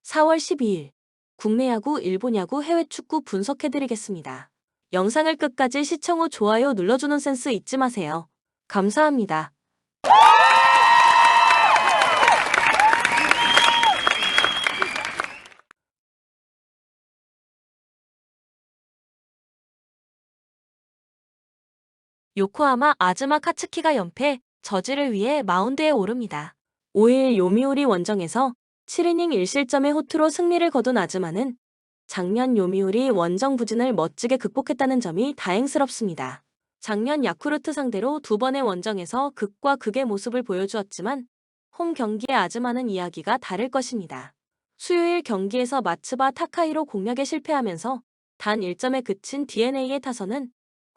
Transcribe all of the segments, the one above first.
4월 12일 국내 야구, 일본 야구, 해외 축구 분석해드리겠습니다. 영상을 끝까지 시청 후 좋아요 눌러주는 센스 잊지 마세요. 감사합니다. 요코하마 아즈마 카츠키가 연패, 저지를 위해 마운드에 오릅니다. 5일 요미우리 원정에서 7이닝 1실점의 호투로 승리를 거둔 아즈마는 작년 요미우리 원정 부진을 멋지게 극복했다는 점이 다행스럽습니다. 작년 야쿠르트 상대로 두 번의 원정에서 극과 극의 모습을 보여주었지만 홈 경기의 아즈마는 이야기가 다를 것입니다. 수요일 경기에서 마츠바 타카이로 공략에 실패하면서 단 1점에 그친 DeNA의 타선은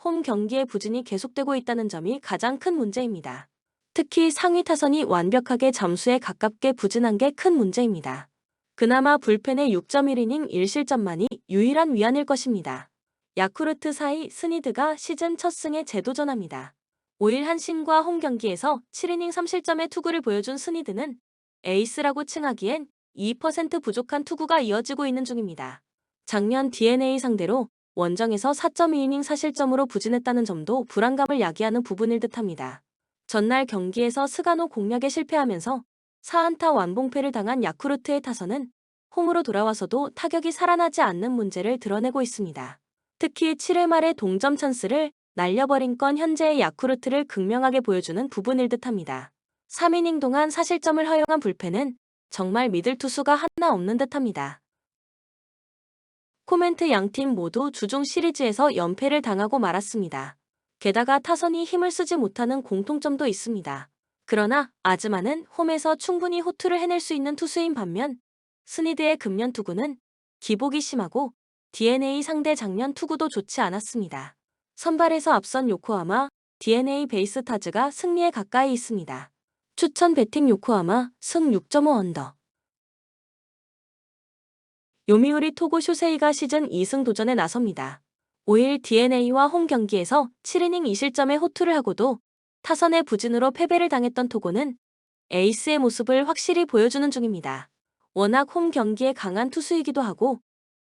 홈 경기의 부진이 계속되고 있다는 점이 가장 큰 문제입니다. 특히 상위 타선이 완벽하게 잠수에 가깝게 부진한 게 큰 문제입니다. 그나마 불펜의 6.1이닝 1실점만이 유일한 위안일 것입니다. 야쿠르트 사이 스니드가 시즌 첫 승에 재도전합니다. 5일 한신과 홈 경기에서 7이닝 3실점의 투구를 보여준 스니드는 에이스라고 칭하기엔 2% 부족한 투구가 이어지고 있는 중입니다. 작년 DeNA 상대로 원정에서 4.2이닝 4실점으로 부진했다는 점도 불안감을 야기하는 부분일 듯합니다. 전날 경기에서 스가노 공략에 실패하면서 4안타 완봉패를 당한 야쿠르트의 타선은 홈으로 돌아와서도 타격이 살아나지 않는 문제를 드러내고 있습니다. 특히 7회 말의 동점 찬스를 날려버린 건 현재의 야쿠르트를 극명하게 보여주는 부분일 듯합니다. 3이닝 동안 4실점을 허용한 불펜은 정말 믿을 투수가 하나 없는 듯합니다. 코멘트 양팀 모두 주중 시리즈에서 연패를 당하고 말았습니다. 게다가 타선이 힘을 쓰지 못하는 공통점도 있습니다. 그러나 아즈마는 홈에서 충분히 호투를 해낼 수 있는 투수인 반면 스니드의 금년 투구는 기복이 심하고 DeNA 상대 작년 투구도 좋지 않았습니다. 선발에서 앞선 요코하마, DeNA 베이스 타즈가 승리에 가까이 있습니다. 추천 배팅 요코하마 승 6.5 언더. 요미우리 토고 쇼세이가 시즌 2승 도전에 나섭니다. 5일 DeNA와 홈 경기에서 7이닝 2실점의 호투를 하고도 타선의 부진으로 패배를 당했던 토고는 에이스의 모습을 확실히 보여주는 중입니다. 워낙 홈 경기에 강한 투수이기도 하고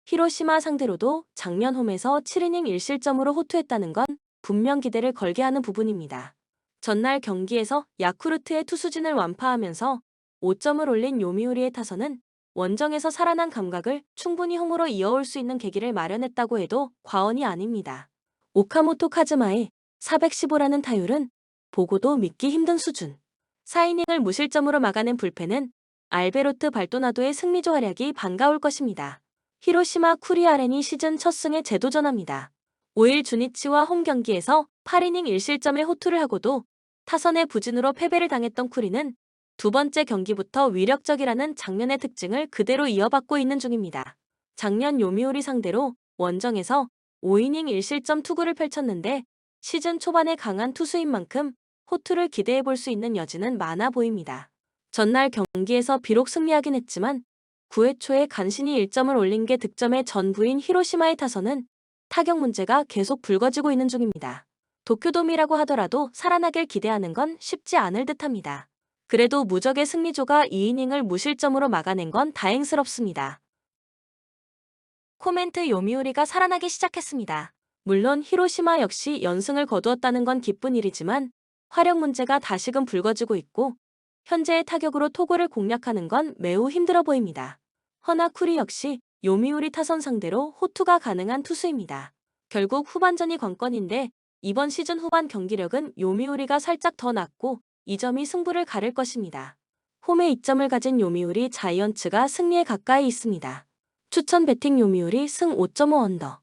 히로시마 상대로도 작년 홈에서 7이닝 1실점으로 호투했다는 건 분명 기대를 걸게 하는 부분입니다. 전날 경기에서 야쿠르트의 투수진을 완파하면서 5점을 올린 요미우리의 타선은 원정에서 살아난 감각을 충분히 홈으로 이어올 수 있는 계기를 마련했다고 해도 과언이 아닙니다. 오카모토 카즈마의 415라는 타율은 보고도 믿기 힘든 수준. 4이닝을 무실점으로 막아낸 불펜은 알베로트 발도나도의 승리조 활약이 반가울 것입니다. 히로시마 쿠리아렌이 시즌 첫 승에 재도전합니다. 5일 주니치와 홈 경기에서 8이닝 1실점의 호투를 하고도 타선의 부진으로 패배를 당했던 쿠리는 두 번째 경기부터 위력적이라는 작년의 특징을 그대로 이어받고 있는 중입니다. 작년 요미우리 상대로 원정에서 5이닝 1실점 투구를 펼쳤는데 시즌 초반에 강한 투수인 만큼 호투를 기대해 볼 수 있는 여지는 많아 보입니다. 전날 경기에서 비록 승리하긴 했지만 9회 초에 간신히 1점을 올린 게 득점의 전부인 히로시마의 타선은 타격 문제가 계속 불거지고 있는 중입니다. 도쿄돔이라고 하더라도 살아나길 기대하는 건 쉽지 않을 듯합니다. 그래도 무적의 승리조가 2이닝을 무실점으로 막아낸 건 다행스럽습니다. 코멘트 요미우리가 살아나기 시작했습니다. 물론 히로시마 역시 연승을 거두었다는 건 기쁜 일이지만 화력 문제가 다시금 불거지고 있고 현재의 타격으로 토고를 공략하는 건 매우 힘들어 보입니다. 허나 쿠리 역시 요미우리 타선 상대로 호투가 가능한 투수입니다. 결국 후반전이 관건인데 이번 시즌 후반 경기력은 요미우리가 살짝 더 낫고 이 점이 승부를 가를 것입니다. 홈에 2점을 가진 요미우리 자이언츠가 승리에 가까이 있습니다. 추천 배팅 요미우리 승 5.5 언더.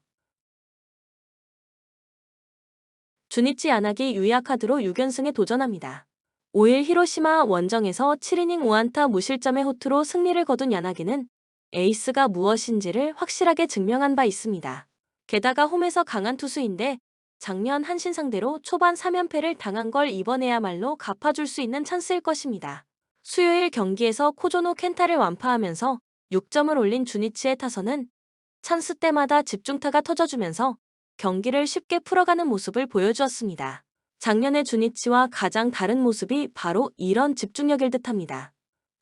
주니치 야나기 유야 카드로 6연승에 도전합니다. 5일 히로시마 원정에서 7이닝 5안타 무실점의 호투로 승리를 거둔 야나기는 에이스가 무엇인지를 확실하게 증명한 바 있습니다. 게다가 홈에서 강한 투수인데 작년 한신 상대로 초반 3연패를 당한 걸 이번에야말로 갚아줄 수 있는 찬스일 것입니다. 수요일 경기에서 코조노 켄타를 완파하면서 6점을 올린 주니치의 타선은 찬스 때마다 집중타가 터져주면서 경기를 쉽게 풀어가는 모습을 보여주었습니다. 작년의 주니치와 가장 다른 모습이 바로 이런 집중력일 듯합니다.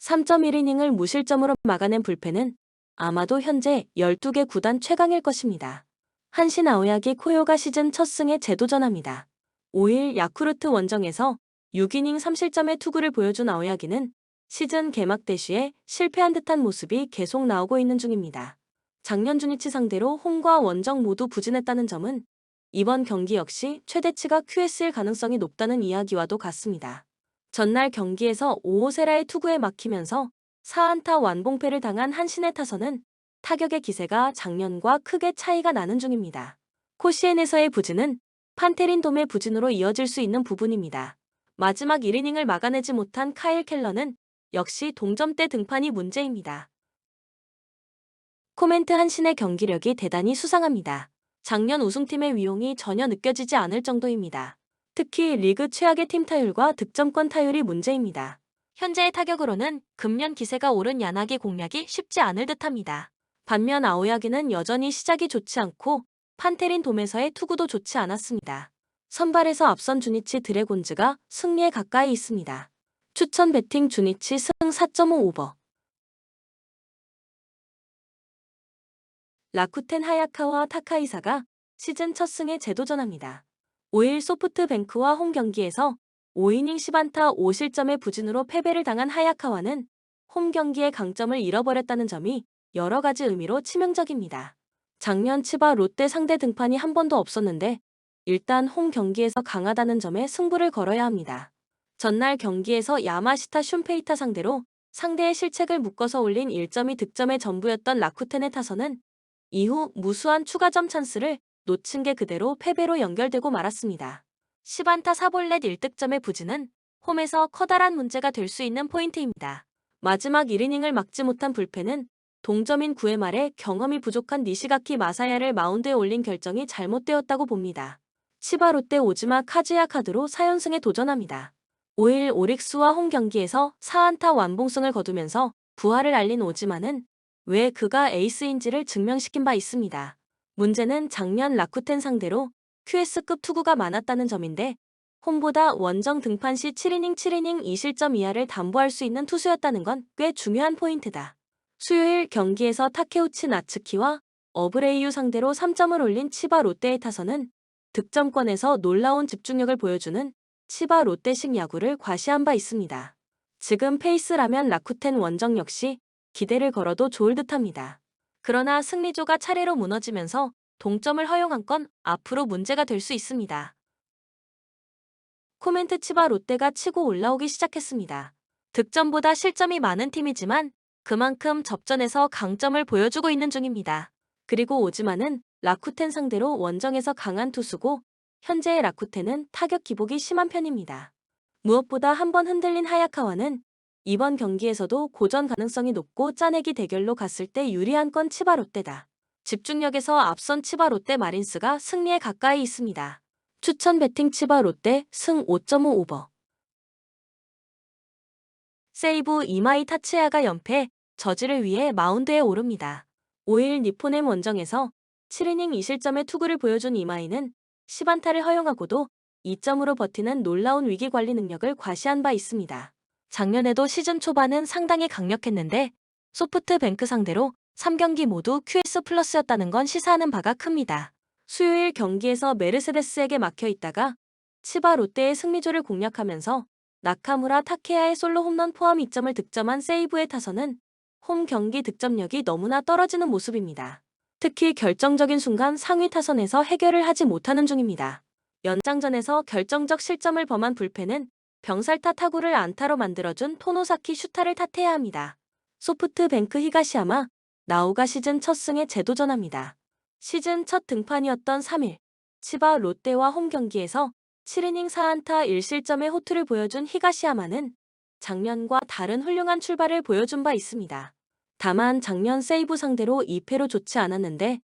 3.1이닝을 무실점으로 막아낸 불펜은 아마도 현재 12개 구단 최강일 것입니다. 한신 아오야기 코요가 시즌 첫 승에 재도전합니다. 5일 야쿠르트 원정에서 6이닝 3실점의 투구를 보여준 아오야기는 시즌 개막 대시에 실패한 듯한 모습이 계속 나오고 있는 중입니다. 작년 주니치 상대로 홈과 원정 모두 부진했다는 점은 이번 경기 역시 최대치가 QS일 가능성이 높다는 이야기와도 같습니다. 전날 경기에서 오호세라의 투구에 막히면서 4안타 완봉패를 당한 한신의 타선은 타격의 기세가 작년과 크게 차이가 나는 중입니다. 코시엔에서의 부진은 판테린 돔의 부진으로 이어질 수 있는 부분입니다. 마지막 1이닝을 막아내지 못한 카일 켈러는 역시 동점대 등판이 문제입니다. 코멘트 한신의 경기력이 대단히 수상합니다. 작년 우승팀의 위용이 전혀 느껴지지 않을 정도입니다. 특히 리그 최악의 팀 타율과 득점권 타율이 문제입니다. 현재의 타격으로는 금년 기세가 오른 야나기 공략이 쉽지 않을 듯합니다. 반면 아오야기는 여전히 시작이 좋지 않고 판테린 돔에서의 투구도 좋지 않았습니다. 선발에서 앞선 주니치 드래곤즈가 승리에 가까이 있습니다. 추천 배팅 주니치 승 4.5 오버. 라쿠텐 하야카와 타카이사가 시즌 첫 승에 재도전합니다. 5일 소프트뱅크와 홈 경기에서 5이닝 10안타 5실점의 부진으로 패배를 당한 하야카와는 홈 경기의 강점을 잃어버렸다는 점이 여러 가지 의미로 치명적입니다. 작년 치바 롯데 상대 등판이 한 번도 없었는데 일단 홈 경기에서 강하다는 점에 승부를 걸어야 합니다. 전날 경기에서 야마시타 슌페이타 상대로 상대의 실책을 묶어서 올린 1점이 득점의 전부였던 라쿠텐의 타선은 이후 무수한 추가점 찬스를 놓친 게 그대로 패배로 연결되고 말았습니다. 10안타 4볼넷 1득점의 부진은 홈에서 커다란 문제가 될 수 있는 포인트입니다. 마지막 1이닝을 막지 못한 불펜은 동점인 9회 말에 경험이 부족한 니시가키 마사야를 마운드에 올린 결정이 잘못되었다고 봅니다. 치바 롯데 오즈마 카즈야 카드로 4연승에 도전합니다. 5일 오릭스와 홈 경기에서 4안타 완봉승을 거두면서 부활을 알린 오즈마는 왜 그가 에이스인지를 증명시킨 바 있습니다. 문제는 작년 라쿠텐 상대로 QS급 투구가 많았다는 점인데 홈보다 원정 등판 시 7이닝 2실점 이하를 담보할 수 있는 투수였다는 건 꽤 중요한 포인트다. 수요일 경기에서 타케우치 나츠키와 어브레이유 상대로 3점을 올린 치바 롯데의 타선은 득점권에서 놀라운 집중력을 보여주는 치바 롯데식 야구를 과시한 바 있습니다. 지금 페이스라면 라쿠텐 원정 역시 기대를 걸어도 좋을 듯합니다. 그러나 승리조가 차례로 무너지면서 동점을 허용한 건 앞으로 문제가 될 수 있습니다. 코멘트 치바 롯데가 치고 올라오기 시작했습니다. 득점보다 실점이 많은 팀이지만 그만큼 접전에서 강점을 보여주고 있는 중입니다. 그리고 오즈마는 라쿠텐 상대로 원정에서 강한 투수고 현재의 라쿠텐은 타격 기복이 심한 편입니다. 무엇보다 한번 흔들린 하야카와는 이번 경기에서도 고전 가능성이 높고 짜내기 대결로 갔을 때 유리한 건 치바 롯데다. 집중력에서 앞선 치바 롯데 마린스가 승리에 가까이 있습니다. 추천 배팅 치바 롯데 승 5.5 오버. 세이브 이마이 타츠야가 연패 저지를 위해 마운드에 오릅니다. 5일 니포넴 원정에서 7이닝 2실점의 투구를 보여준 이마이는 10안타를 허용하고도 2점으로 버티는 놀라운 위기 관리 능력을 과시한 바 있습니다. 작년에도 시즌 초반은 상당히 강력했는데 소프트뱅크 상대로 3경기 모두 QS 플러스였다는 건 시사하는 바가 큽니다. 수요일 경기에서 메르세데스에게 막혀 있다가 치바 롯데의 승리조를 공략하면서 나카무라 타케야의 솔로 홈런 포함 2점을 득점한 세이브의 타선은 홈 경기 득점력이 너무나 떨어지는 모습입니다. 특히 결정적인 순간 상위 타선에서 해결을 하지 못하는 중입니다. 연장전에서 결정적 실점을 범한 불펜은 병살타 타구를 안타로 만들어준 토노사키 슈타를 탓해야 합니다. 소프트뱅크 히가시야마, 나우가 시즌 첫 승에 재도전합니다. 시즌 첫 등판이었던 3일, 치바 롯데와 홈 경기에서 7이닝 4안타 1실점의 호투를 보여준 히가시야마는 작년과 다른 훌륭한 출발을 보여준 바 있습니다. 다만 작년 세이브 상대로 2패로 좋지 않았는데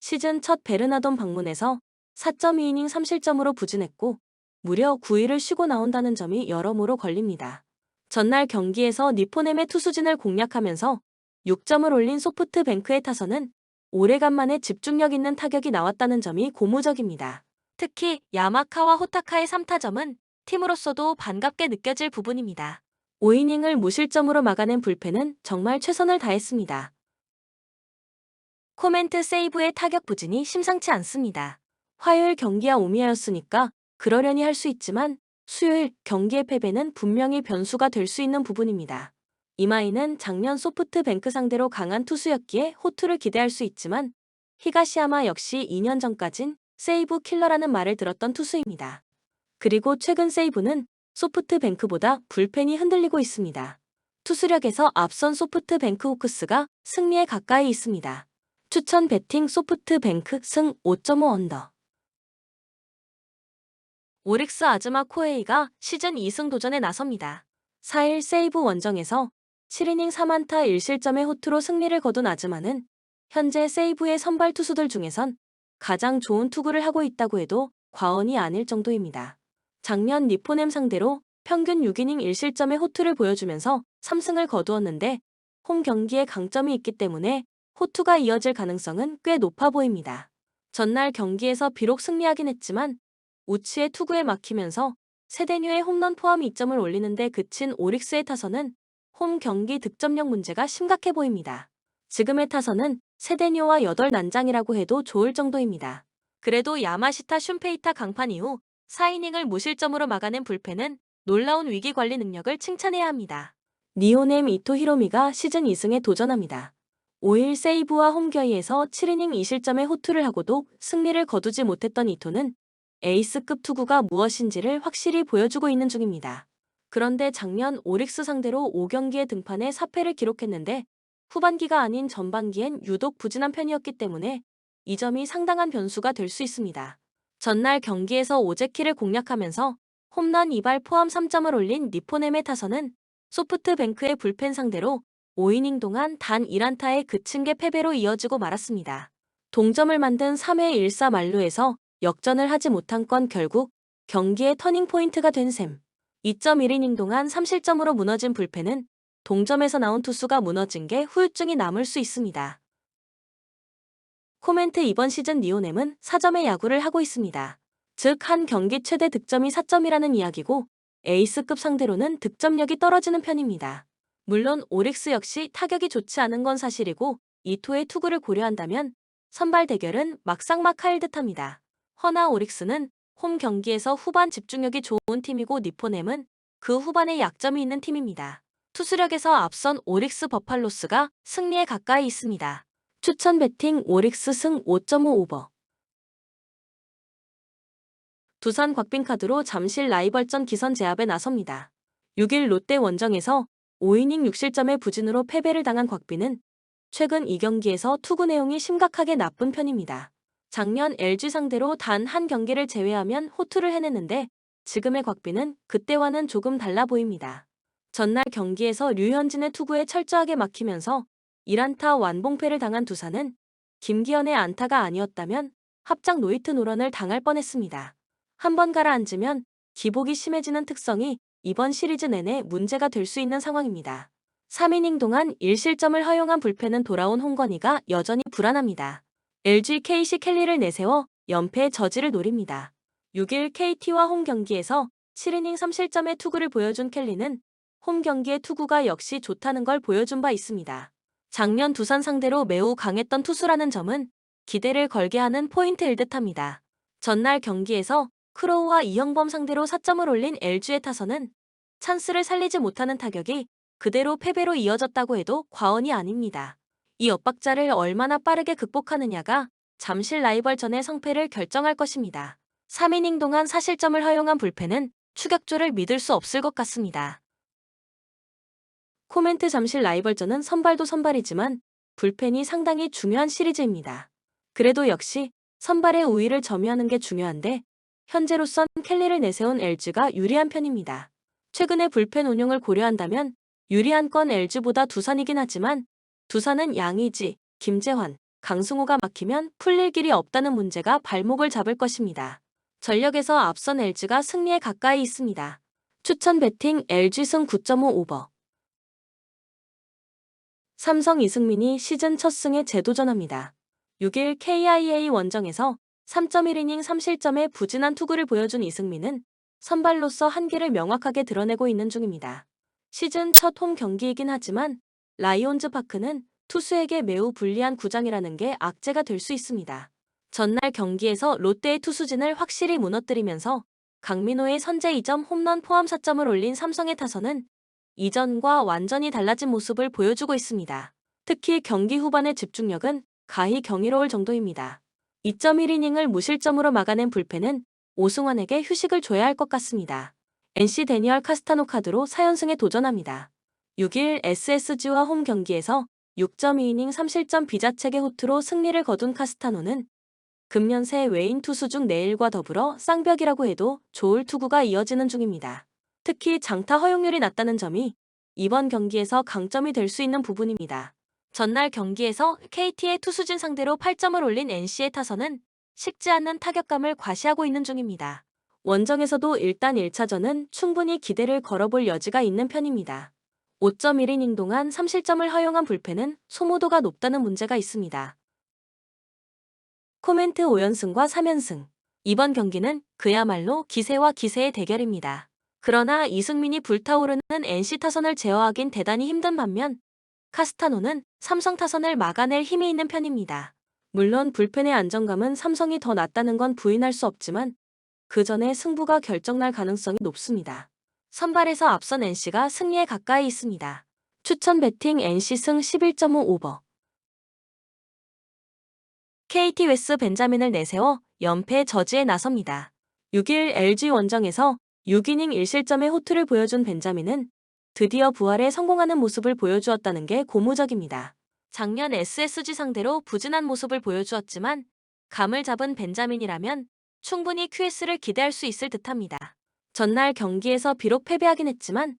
시즌 첫 베르나돈 방문에서 4.2이닝 3실점으로 부진했고 무려 9일을 쉬고 나온다는 점이 여러모로 걸립니다. 전날 경기에서 니포넴의 투수진을 공략하면서 6점을 올린 소프트뱅크의 타선은 오래간만에 집중력 있는 타격이 나왔다는 점이 고무적입니다. 특히 야마카와 호타카의 3타점은 팀으로서도 반갑게 느껴질 부분입니다. 5이닝을 무실점으로 막아낸 불펜은 정말 최선을 다했습니다. 코멘트 세이브의 타격 부진이 심상치 않습니다. 화요일 경기와 오미야였으니까 그러려니 할 수 있지만 수요일 경기의 패배는 분명히 변수가 될 수 있는 부분입니다. 이마이는 작년 소프트뱅크 상대로 강한 투수였기에 호투를 기대할 수 있지만 히가시야마 역시 2년 전까진 세이브 킬러라는 말을 들었던 투수입니다. 그리고 최근 세이브는 소프트뱅크보다 불펜이 흔들리고 있습니다. 투수력에서 앞선 소프트뱅크 호크스가 승리에 가까이 있습니다. 추천 배팅 소프트뱅크 승 5.5 언더. 오릭스 아즈마 코에이가 시즌 2승 도전에 나섭니다. 4일 세이브 원정에서 7이닝 3안타 1실점의 호투로 승리를 거둔 아즈마는 현재 세이브의 선발 투수들 중에선 가장 좋은 투구를 하고 있다고 해도 과언이 아닐 정도입니다. 작년 니포넴 상대로 평균 6이닝 1실점의 호투를 보여주면서 3승을 거두었는데 홈 경기에 강점이 있기 때문에 호투가 이어질 가능성은 꽤 높아 보입니다. 전날 경기에서 비록 승리하긴 했지만 우치의 투구에 막히면서 세데뉴의 홈런 포함 2점을 올리는데 그친 오릭스의 타선은 홈 경기 득점력 문제가 심각해 보입니다. 지금의 타선은 세데뉴와 8난장이라고 해도 좋을 정도입니다. 그래도 야마시타 슌페이타 강판 이후 4이닝을 무실점으로 막아낸 불펜은 놀라운 위기 관리 능력을 칭찬해야 합니다. 니오넴 이토 히로미가 시즌 2승에 도전합니다. 5일 세이브와 홈겨이에서 7이닝 2실점의 호투를 하고도 승리를 거두지 못했던 이토는 에이스급 투구가 무엇인지를 확실히 보여주고 있는 중입니다. 그런데 작년 오릭스 상대로 5경기에 등판해 4패를 기록했는데 후반기가 아닌 전반기엔 유독 부진한 편이었기 때문에 이 점이 상당한 변수가 될 수 있습니다. 전날 경기에서 오제키를 공략하면서 홈런 2발 포함 3점을 올린 니포넴의 타선은 소프트뱅크의 불펜 상대로 5이닝 동안 단 1안타에 그친 게 패배로 이어지고 말았습니다. 동점을 만든 3회 1사 만루에서 역전을 하지 못한 건 결국 경기의 터닝포인트가 된 셈. 2.1이닝 동안 3실점으로 무너진 불펜은 동점에서 나온 투수가 무너진 게 후유증이 남을 수 있습니다. 코멘트 이번 시즌 니오넴은 4점의 야구를 하고 있습니다. 즉 한 경기 최대 득점이 4점이라는 이야기고 에이스급 상대로는 득점력이 떨어지는 편입니다. 물론 오릭스 역시 타격이 좋지 않은 건 사실이고 이토의 투구를 고려한다면 선발 대결은 막상막하일 듯합니다. 허나 오릭스는 홈 경기에서 후반 집중력이 좋은 팀이고 니포넴은 그 후반에 약점이 있는 팀입니다. 투수력에서 앞선 오릭스 버팔로스가 승리에 가까이 있습니다. 추천 배팅 오릭스 승 5.5 오버. 두산 곽빈카드로 잠실 라이벌전 기선 제압에 나섭니다. 6일 롯데 원정에서 5이닝 6실점의 부진으로 패배를 당한 곽빈은 최근 2경기에서 투구 내용이 심각하게 나쁜 편입니다. 작년 LG 상대로 단 한 경기를 제외하면 호투를 해냈는데 지금의 곽빈은 그때와는 조금 달라 보입니다. 전날 경기에서 류현진의 투구에 철저하게 막히면서 1안타 완봉패를 당한 두산은 김기현의 안타가 아니었다면 합작 노히트 노런을 당할 뻔했습니다. 한번 가라앉으면 기복이 심해지는 특성이 이번 시리즈 내내 문제가 될 수 있는 상황입니다. 3이닝 동안 1실점을 허용한 불펜은 돌아온 홍건희가 여전히 불안합니다. LG KC 켈리를 내세워 연패의 저지를 노립니다. 6일 KT와 홈 경기에서 7이닝 3실점의 투구를 보여준 켈리는 홈 경기의 투구가 역시 좋다는 걸 보여준 바 있습니다. 작년 두산 상대로 매우 강했던 투수라는 점은 기대를 걸게 하는 포인트일 듯합니다. 전날 경기에서 크로우와 이형범 상대로 4점을 올린 LG의 타선은 찬스를 살리지 못하는 타격이 그대로 패배로 이어졌다고 해도 과언이 아닙니다. 이 엇박자를 얼마나 빠르게 극복하느냐가 잠실 라이벌전의 성패를 결정할 것입니다. 3이닝 동안 4실점을 허용한 불펜은 추격조를 믿을 수 없을 것 같습니다. 코멘트 잠실 라이벌전은 선발도 선발이지만 불펜이 상당히 중요한 시리즈입니다. 그래도 역시 선발의 우위를 점유하는 게 중요한데 현재로선 켈리를 내세운 LG가 유리한 편입니다. 최근의 불펜 운용을 고려한다면 유리한 건 LG보다 두산이긴 하지만 두산은 양의지, 김재환, 강승호가 막히면 풀릴 길이 없다는 문제가 발목을 잡을 것입니다. 전력에서 앞선 LG가 승리에 가까이 있습니다. 추천 배팅 LG 승 9.5 오버. 삼성 이승민이 시즌 첫 승에 재도전합니다. 6일 KIA 원정에서 3.1이닝 3실점의 부진한 투구를 보여준 이승민은 선발로서 한계를 명확하게 드러내고 있는 중입니다. 시즌 첫 홈 경기이긴 하지만 라이온즈 파크는 투수에게 매우 불리한 구장이라는 게 악재가 될 수 있습니다. 전날 경기에서 롯데의 투수진을 확실히 무너뜨리면서 강민호의 선제 2점 홈런 포함 4점을 올린 삼성의 타선은 이전과 완전히 달라진 모습을 보여주고 있습니다. 특히 경기 후반의 집중력은 가히 경이로울 정도입니다. 2.1이닝을 무실점으로 막아낸 불펜은 오승환에게 휴식을 줘야 할 것 같습니다. NC 데니얼 카스타노 카드로 4연승에 도전합니다. 6일 SSG와 홈 경기에서 6.2이닝 3실점 비자책의 호투로 승리를 거둔 카스타노는 금년새 외인 투수 중 내일과 더불어 쌍벽이라고 해도 좋을 투구가 이어지는 중입니다. 특히 장타 허용률이 낮다는 점이 이번 경기에서 강점이 될 수 있는 부분입니다. 전날 경기에서 KT의 투수진 상대로 8점을 올린 NC의 타선은 식지 않는 타격감을 과시하고 있는 중입니다. 원정에서도 일단 1차전은 충분히 기대를 걸어볼 여지가 있는 편입니다. 5.1이닝 동안 3실점을 허용한 불펜은 소모도가 높다는 문제가 있습니다. 코멘트 5연승과 3연승. 이번 경기는 그야말로 기세와 기세의 대결입니다. 그러나 이승민이 불타오르는 NC 타선을 제어하긴 대단히 힘든 반면 카스타노는 삼성 타선을 막아낼 힘이 있는 편입니다. 물론 불펜의 안정감은 삼성이 더 낫다는 건 부인할 수 없지만 그 전에 승부가 결정날 가능성이 높습니다. 선발에서 앞선 NC가 승리에 가까이 있습니다. 추천 배팅 NC 승 11.5 오버. KT 웨스 벤자민을 내세워 연패 저지에 나섭니다. 6일 LG 원정에서 6이닝 1실점의 호투를 보여준 벤자민은 드디어 부활에 성공하는 모습을 보여주었다는 게 고무적입니다. 작년 SSG 상대로 부진한 모습을 보여주었지만 감을 잡은 벤자민이라면 충분히 QS를 기대할 수 있을 듯합니다. 전날 경기에서 비록 패배하긴 했지만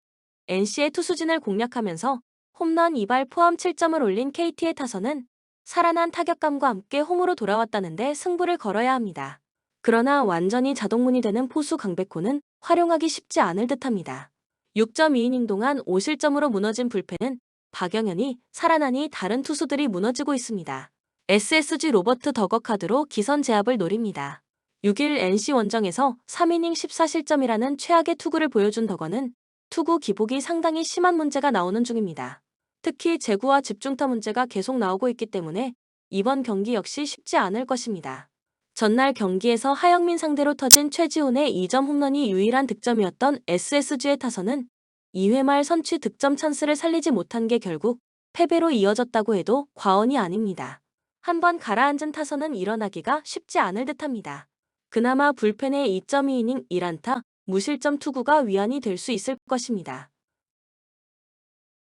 NC의 투수진을 공략하면서 홈런 2발 포함 7점을 올린 KT의 타선은 살아난 타격감과 함께 홈으로 돌아왔다는데 승부를 걸어야 합니다. 그러나 완전히 자동문이 되는 포수 강백호는 활용하기 쉽지 않을 듯합니다. 6.2이닝 동안 5실점으로 무너진 불펜은 박영현이 살아나니 다른 투수들이 무너지고 있습니다. SSG 로버트 더거 카드로 기선 제압을 노립니다. 6일 NC 원정에서 3이닝 14실점이라는 최악의 투구를 보여준 더거는 투구 기복이 상당히 심한 문제가 나오는 중입니다. 특히 제구와 집중타 문제가 계속 나오고 있기 때문에 이번 경기 역시 쉽지 않을 것입니다. 전날 경기에서 하영민 상대로 터진 최지훈의 2점 홈런이 유일한 득점이었던 SSG의 타선은 2회 말 선취 득점 찬스를 살리지 못한 게 결국 패배로 이어졌다고 해도 과언이 아닙니다. 한번 가라앉은 타선은 일어나기가 쉽지 않을 듯합니다. 그나마 불펜의 2.2이닝 1안타 무실점 투구가 위안이 될 수 있을 것입니다.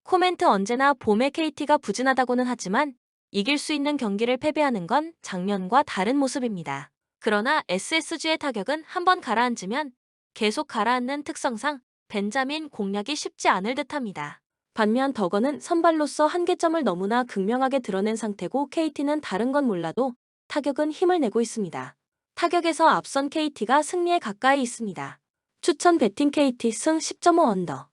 코멘트 언제나 봄에 KT가 부진하다고는 하지만 이길 수 있는 경기를 패배하는 건 작년과 다른 모습입니다. 그러나 SSG의 타격은 한번 가라앉으면 계속 가라앉는 특성상 벤자민 공략이 쉽지 않을 듯합니다. 반면 더거는 선발로서 한계점을 너무나 극명하게 드러낸 상태고 KT는 다른 건 몰라도 타격은 힘을 내고 있습니다. 타격에서 앞선 KT가 승리에 가까이 있습니다. 추천 배팅 KT 승 10.5 언더.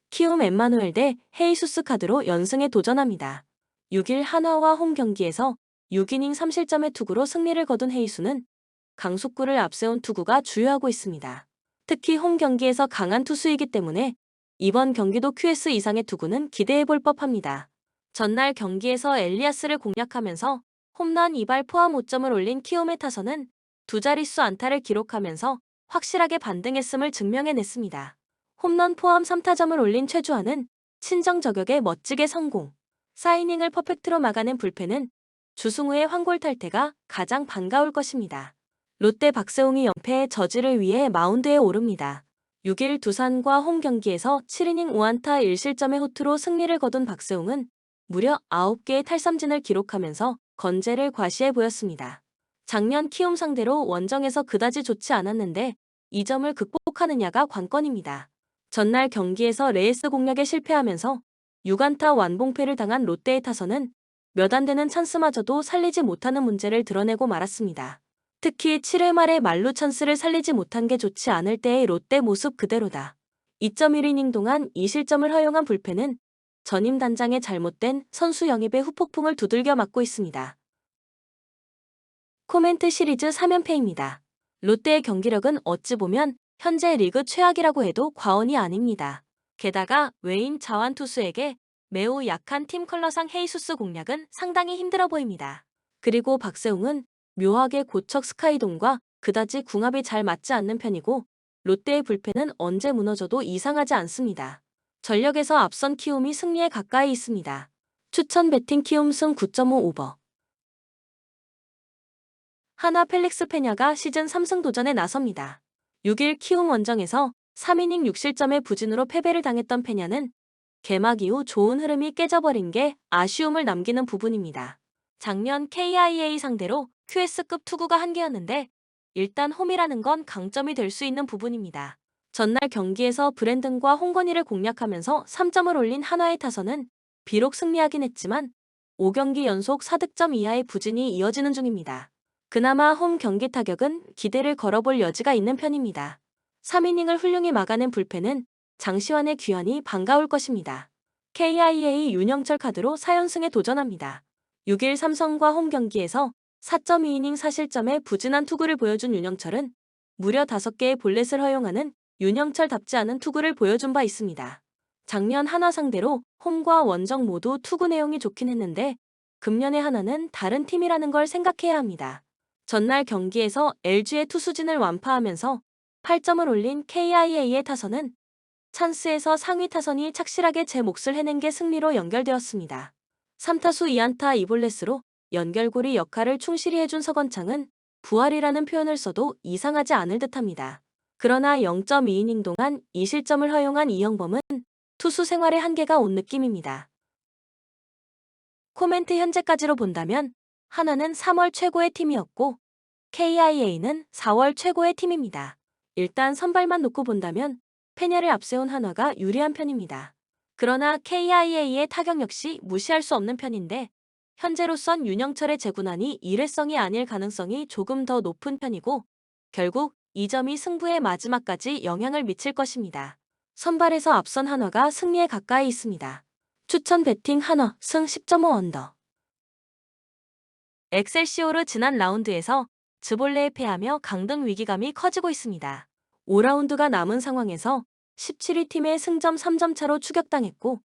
키움 엠마누엘 대 헤이수스 카드로 연승에 도전합니다. 6일 한화와 홈 경기에서 6이닝 3실점의 투구로 승리를 거둔 헤이수는 강속구를 앞세운 투구가 주요하고 있습니다. 특히 홈 경기에서 강한 투수이기 때문에 이번 경기도 QS 이상의 투구는 기대해볼 법합니다. 전날 경기에서 엘리아스를 공략하면서 홈런 2발 포함 5점을 올린 키움의 타선은 두 자릿수 안타를 기록하면서 확실하게 반등했음을 증명해냈습니다. 홈런 포함 3타점을 올린 최주환은 친정 저격에 멋지게 성공. 4이닝을 퍼펙트로 막아낸 불펜은 주승우의 황골 탈퇴가 가장 반가울 것입니다. 롯데 박세웅이 연패의 저지를 위해 마운드에 오릅니다. 6일 두산과 홈 경기에서 7이닝 5안타 1실점의 호투로 승리를 거둔 박세웅은 무려 9개의 탈삼진을 기록하면서 건재를 과시해 보였습니다. 작년 키움 상대로 원정에서 그다지 좋지 않았는데 이 점을 극복하느냐가 관건입니다. 전날 경기에서 레이스 공략에 실패하면서 6안타 완봉패를 당한 롯데의 타선은 몇 안 되는 찬스마저도 살리지 못하는 문제를 드러내고 말았습니다. 특히 7회 말에 만루 찬스를 살리지 못한 게 좋지 않을 때의 롯데 모습 그대로다. 2.1이닝 동안 2실점을 허용한 불펜은 전임 단장의 잘못된 선수 영입의 후폭풍을 두들겨 맞고 있습니다. 코멘트 시리즈 3연패입니다. 롯데의 경기력은 어찌 보면 현재 리그 최악이라고 해도 과언이 아닙니다. 게다가 외인 자완 투수에게 매우 약한 팀 컬러상 헤이수스 공략은 상당히 힘들어 보입니다. 그리고 박세웅은 묘하게 고척 스카이돔과 그다지 궁합이 잘 맞지 않는 편이고 롯데의 불펜은 언제 무너져도 이상하지 않습니다. 전력에서 앞선 키움이 승리에 가까이 있습니다. 추천 배팅 키움 승 9.5 오버. 하나 펠릭스 페냐가 시즌 3승 도전에 나섭니다. 6일 키움 원정에서 3이닝 6실점의 부진으로 패배를 당했던 페냐는 개막 이후 좋은 흐름이 깨져버린 게 아쉬움을 남기는 부분입니다. 작년 KIA 상대로 QS급 투구가 한계였는데 일단 홈이라는 건 강점이 될 수 있는 부분입니다. 전날 경기에서 브랜든과 홍건희를 공략하면서 3점을 올린 한화의 타선은 비록 승리하긴 했지만 5경기 연속 4득점 이하의 부진이 이어지는 중입니다. 그나마 홈 경기 타격은 기대를 걸어볼 여지가 있는 편입니다. 3이닝을 훌륭히 막아낸 불펜은 장시환의 귀환이 반가울 것입니다. KIA 윤영철 카드로 4연승에 도전합니다. 6일 삼성과 홈 경기에서 4.2이닝 4실점의 부진한 투구를 보여준 윤영철은 무려 5개의 볼넷을 허용하는 윤영철답지 않은 투구를 보여준 바 있습니다. 작년 한화 상대로 홈과 원정 모두 투구 내용이 좋긴 했는데 금년의 한화는 다른 팀이라는 걸 생각해야 합니다. 전날 경기에서 LG의 투수진을 완파하면서 8점을 올린 KIA의 타선은 찬스에서 상위 타선이 착실하게 제 몫을 해낸 게 승리로 연결되었습니다. 3타수 2안타 2볼넷으로 연결고리 역할을 충실히 해준 서건창은 부활이라는 표현을 써도 이상하지 않을 듯합니다. 그러나 0.2이닝 동안 2실점을 허용한 이영범은 투수 생활의 한계가 온 느낌입니다. 코멘트 현재까지로 본다면 하나는 3월 최고의 팀이었고 KIA는 4월 최고의 팀입니다. 일단 선발만 놓고 본다면 페냐를 앞세운 한화가 유리한 편입니다. 그러나 KIA의 타격 역시 무시할 수 없는 편인데 현재로선 윤영철의 재구난이 일회성이 아닐 가능성이 조금 더 높은 편이고 결국 이 점이 승부의 마지막까지 영향을 미칠 것입니다. 선발에서 앞선 한화가 승리에 가까이 있습니다. 추천 배팅 한화 승 10.5 언더. 엑셀시오르 지난 라운드에서 즈볼레에 패하며 강등 위기감이 커지고 있습니다. 5라운드가 남은 상황에서 17위 팀의 승점 3점 차로 추격당했고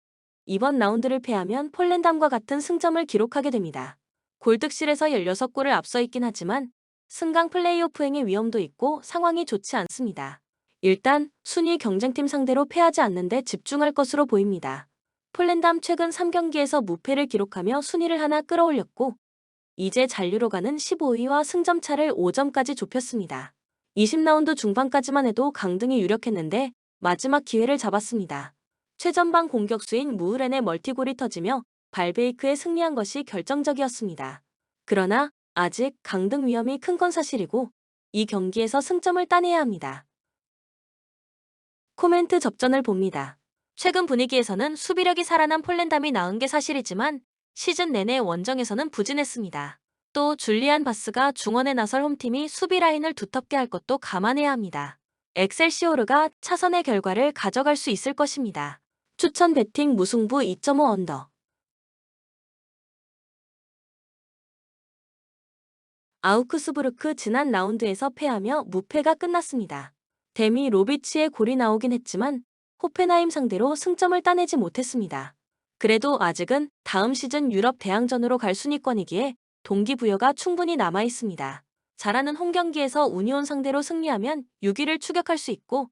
이번 라운드를 패하면 폴랜담과 같은 승점을 기록하게 됩니다. 골득실에서 16골을 앞서 있긴 하지만 승강 플레이오프행의 위험도 있고 상황이 좋지 않습니다. 일단 순위 경쟁팀 상대로 패하지 않는 데 집중할 것으로 보입니다. 폴랜담 최근 3경기에서 무패를 기록하며 순위를 하나 끌어올렸고 이제 잔류로 가는 15위와 승점 차를 5점까지 좁혔습니다. 20라운드 중반까지만 해도 강등이 유력했는데 마지막 기회를 잡았습니다. 최전방 공격수인 무흐렌의 멀티골이 터지며 발베이크에 승리한 것이 결정적이었습니다. 그러나 아직 강등 위험이 큰 건 사실이고 이 경기에서 승점을 따내야 합니다. 코멘트 접전을 봅니다. 최근 분위기에서는 수비력이 살아난 폴랜담이 나은 게 사실이지만 시즌 내내 원정에서는 부진했습니다. 또 줄리안 바스가 중원에 나설 홈팀이 수비 라인을 두텁게 할 것도 감안해야 합니다. 엑셀시오르가 차선의 결과를 가져갈 수 있을 것입니다. 추천 배팅 무승부 2.5 언더. 아우크스부르크 지난 라운드에서 패하며 무패가 끝났습니다. 데미 로비치의 골이 나오긴 했지만 호펜하임 상대로 승점을 따내지 못했습니다. 그래도 아직은 다음 시즌 유럽 대항전으로 갈 순위권이기에 동기부여가 충분히 남아있습니다. 잘하는 홈경기에서 우니온 상대로 승리하면 6위를 추격할 수 있고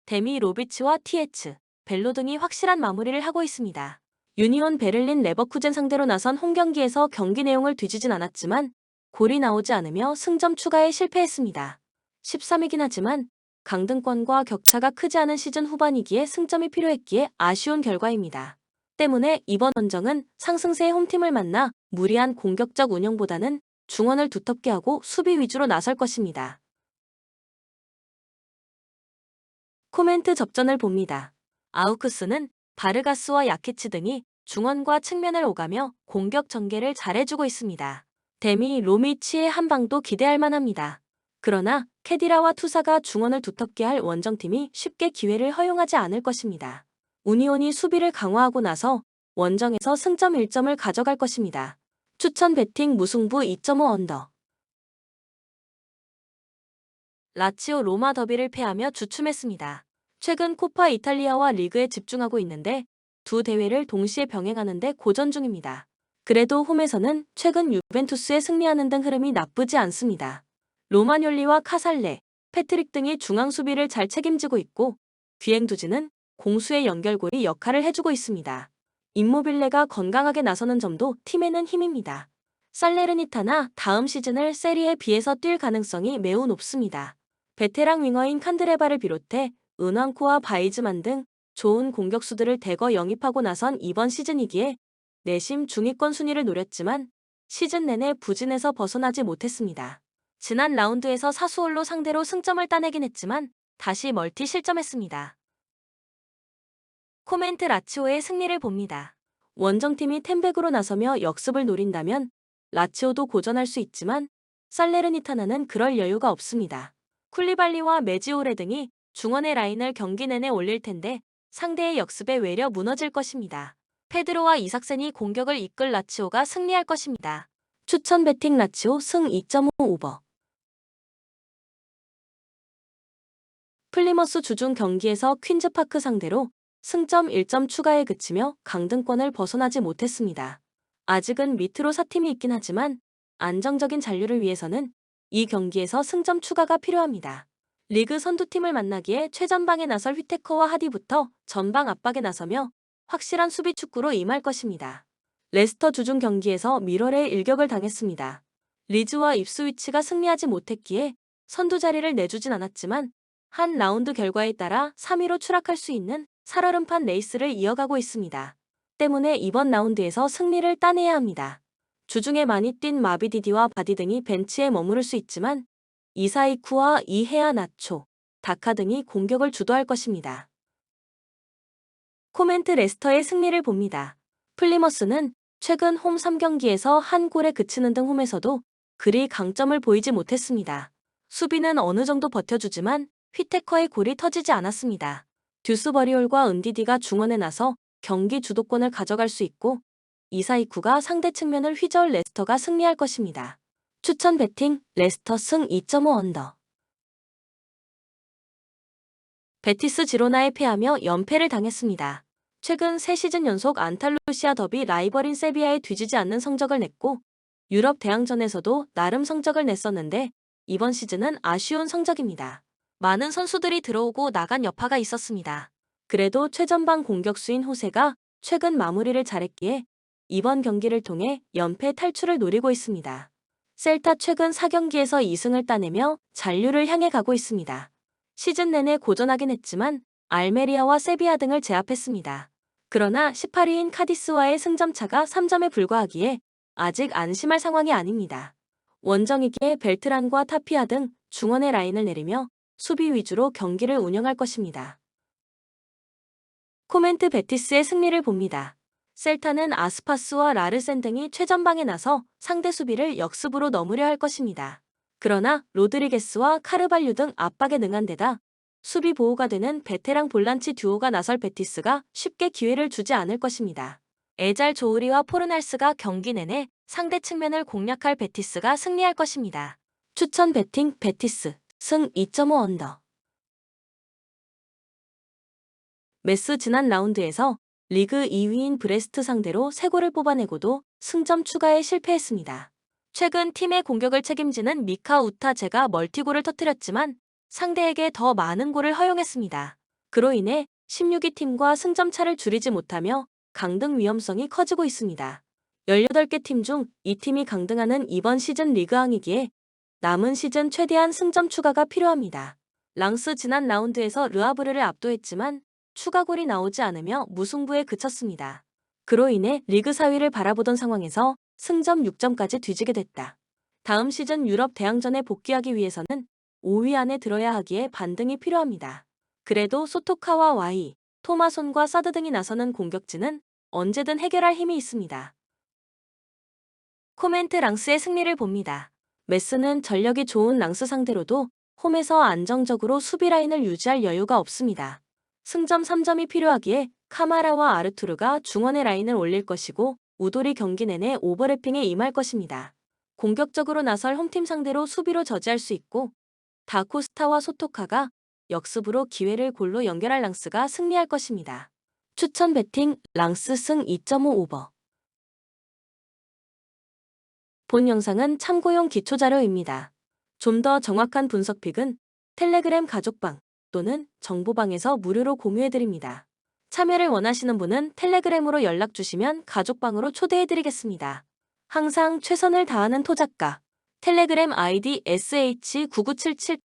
데미 로비치와 TH, 벨로 등이 확실한 마무리를 하고 있습니다. 유니온 베를린 레버쿠젠 상대로 나선 홈경기에서 경기 내용을 뒤지진 않았지만 골이 나오지 않으며 승점 추가에 실패했습니다. 13위긴 하지만 강등권과 격차가 크지 않은 시즌 후반이기에 승점이 필요했기에 아쉬운 결과입니다. 때문에 이번 원정은 상승세의 홈팀을 만나 무리한 공격적 운영보다는 중원을 두텁게 하고 수비 위주로 나설 것입니다. 코멘트 접전을 봅니다. 아우크스는 바르가스와 야키치 등이 중원과 측면을 오가며 공격 전개를 잘해주고 있습니다. 데미 로미치의 한 방도 기대할 만합니다. 그러나 캐디라와 투사가 중원을 두텁게 할 원정팀이 쉽게 기회를 허용하지 않을 것입니다. 우니온이 수비를 강화하고 나서 원정에서 승점 1점을 가져갈 것입니다. 추천 배팅 무승부 2.5 언더. 라치오 로마 더비를 패하며 주춤했습니다. 최근 코파 이탈리아와 리그에 집중하고 있는데 두 대회를 동시에 병행하는 데 고전 중입니다. 그래도 홈에서는 최근 유벤투스에 승리하는 등 흐름이 나쁘지 않습니다. 로마뇰리와 카살레, 패트릭 등이 중앙 수비를 잘 책임지고 있고 귀행두지는 공수의 연결고리 역할을 해주고 있습니다. 임모빌레가 건강하게 나서는 점도 팀에는 힘입니다. 살레르니타나 다음 시즌을 세리에 비해서 뛸 가능성이 매우 높습니다. 베테랑 윙어인 칸드레바를 비롯해 은왕코와 바이즈만 등 좋은 공격수들을 대거 영입하고 나선 이번 시즌이기에 내심 중위권 순위를 노렸지만 시즌 내내 부진에서 벗어나지 못했습니다. 지난 라운드에서 사수올로 상대로 승점을 따내긴 했지만 다시 멀티 실점했습니다. 코멘트 라치오의 승리를 봅니다. 원정팀이 템백으로 나서며 역습을 노린다면 라치오도 고전할 수 있지만 살레르니타나는 그럴 여유가 없습니다. 쿨리발리와 메지오레 등이 중원의 라인을 경기 내내 올릴 텐데 상대의 역습에 외려 무너질 것입니다. 페드로와 이삭센이 공격을 이끌 라치오가 승리할 것입니다. 추천 베팅 라치오 승 2.5 오버. 플리머스 주중 경기에서 퀸즈파크 상대로 승점 1점 추가에 그치며 강등권을 벗어나지 못했습니다. 아직은 밑으로 4팀이 있긴 하지만 안정적인 잔류를 위해서는 이 경기에서 승점 추가가 필요합니다. 리그 선두팀을 만나기에 최전방에 나설 휘테커와 하디부터 전방 압박에 나서며 확실한 수비 축구로 임할 것입니다. 레스터 주중 경기에서 미러레의 일격을 당했습니다. 리즈와 입스위치가 승리하지 못했기에 선두 자리를 내주진 않았지만 한 라운드 결과에 따라 3위로 추락할 수 있는 살얼음판 레이스를 이어가고 있습니다. 때문에 이번 라운드에서 승리를 따내야 합니다. 주중에 많이 뛴 마비디디와 바디 등이 벤치에 머무를 수 있지만 이사이쿠와 이헤아 나초, 다카 등이 공격을 주도할 것입니다. 코멘트 레스터의 승리를 봅니다. 플리머스는 최근 홈 3경기에서 한 골에 그치는 등 홈에서도 그리 강점을 보이지 못했습니다. 수비는 어느 정도 버텨주지만 휘테커의 골이 터지지 않았습니다. 듀스버리올과 은디디가 중원에 나서 경기 주도권을 가져갈 수 있고 이사이쿠가 상대 측면을 휘저을 레스터가 승리할 것입니다. 추천 베팅 레스터 승 2.5 언더. 베티스 지로나에 패하며 연패를 당했습니다. 최근 3시즌 연속 안탈루시아 더비 라이벌인 세비야에 뒤지지 않는 성적을 냈고 유럽 대항전에서도 나름 성적을 냈었는데 이번 시즌은 아쉬운 성적입니다. 많은 선수들이 들어오고 나간 여파가 있었습니다. 그래도 최전방 공격수인 호세가 최근 마무리를 잘했기에 이번 경기를 통해 연패 탈출을 노리고 있습니다. 셀타 최근 4경기에서 2승을 따내며 잔류를 향해 가고 있습니다. 시즌 내내 고전하긴 했지만 알메리아와 세비야 등을 제압했습니다. 그러나 18위인 카디스와의 승점차가 3점에 불과하기에 아직 안심할 상황이 아닙니다. 원정이기에 벨트란과 타피아 등 중원의 라인을 내리며 수비 위주로 경기를 운영할 것입니다. 코멘트 베티스의 승리를 봅니다. 셀타는 아스파스와 라르센 등이 최전방에 나서 상대 수비를 역습으로 넘으려 할 것입니다. 그러나 로드리게스와 카르발류 등 압박에 능한 데다 수비 보호가 되는 베테랑 볼란치 듀오가 나설 베티스가 쉽게 기회를 주지 않을 것입니다. 에잘 조우리와 포르날스가 경기 내내 상대 측면을 공략할 베티스가 승리할 것입니다. 추천 베팅 베티스 승 2.5 언더. 메스 지난 라운드에서 리그 2위인 브레스트 상대로 3골을 뽑아내고도 승점 추가에 실패했습니다. 최근 팀의 공격을 책임지는 미카 우타제가 멀티골을 터뜨렸지만 상대에게 더 많은 골을 허용했습니다. 그로 인해 16위 팀과 승점 차를 줄이지 못하며 강등 위험성이 커지고 있습니다. 18개 팀 중 2팀이 강등하는 이번 시즌 리그왕이기에 남은 시즌 최대한 승점 추가가 필요합니다. 랑스 지난 라운드에서 르아브르를 압도했지만 추가골이 나오지 않으며 무승부에 그쳤습니다. 그로 인해 리그 4위를 바라보던 상황에서 승점 6점까지 뒤지게 됐다. 다음 시즌 유럽 대항전에 복귀하기 위해서는 5위 안에 들어야 하기에 반등이 필요합니다. 그래도 소토카와 와이, 토마손과 사드 등이 나서는 공격진은 언제든 해결할 힘이 있습니다. 코멘트 랑스의 승리를 봅니다. 메스는 전력이 좋은 랑스 상대로도 홈에서 안정적으로 수비 라인을 유지할 여유가 없습니다. 승점 3점이 필요하기에 카마라와 아르투르가 중원의 라인을 올릴 것이고 우돌이 경기 내내 오버래핑에 임할 것입니다. 공격적으로 나설 홈팀 상대로 수비로 저지할 수 있고 다코스타와 소토카가 역습으로 기회를 골로 연결할 랑스가 승리할 것입니다. 추천 배팅 랑스 승 2.5 오버. 본 영상은 참고용 기초자료입니다. 좀 더 정확한 분석픽은 텔레그램 가족방 또는 정보방에서 무료로 공유해드립니다. 참여를 원하시는 분은 텔레그램으로 연락 주시면 가족방으로 초대해드리겠습니다. 항상 최선을 다하는 토작가. 텔레그램 아이디 sh9977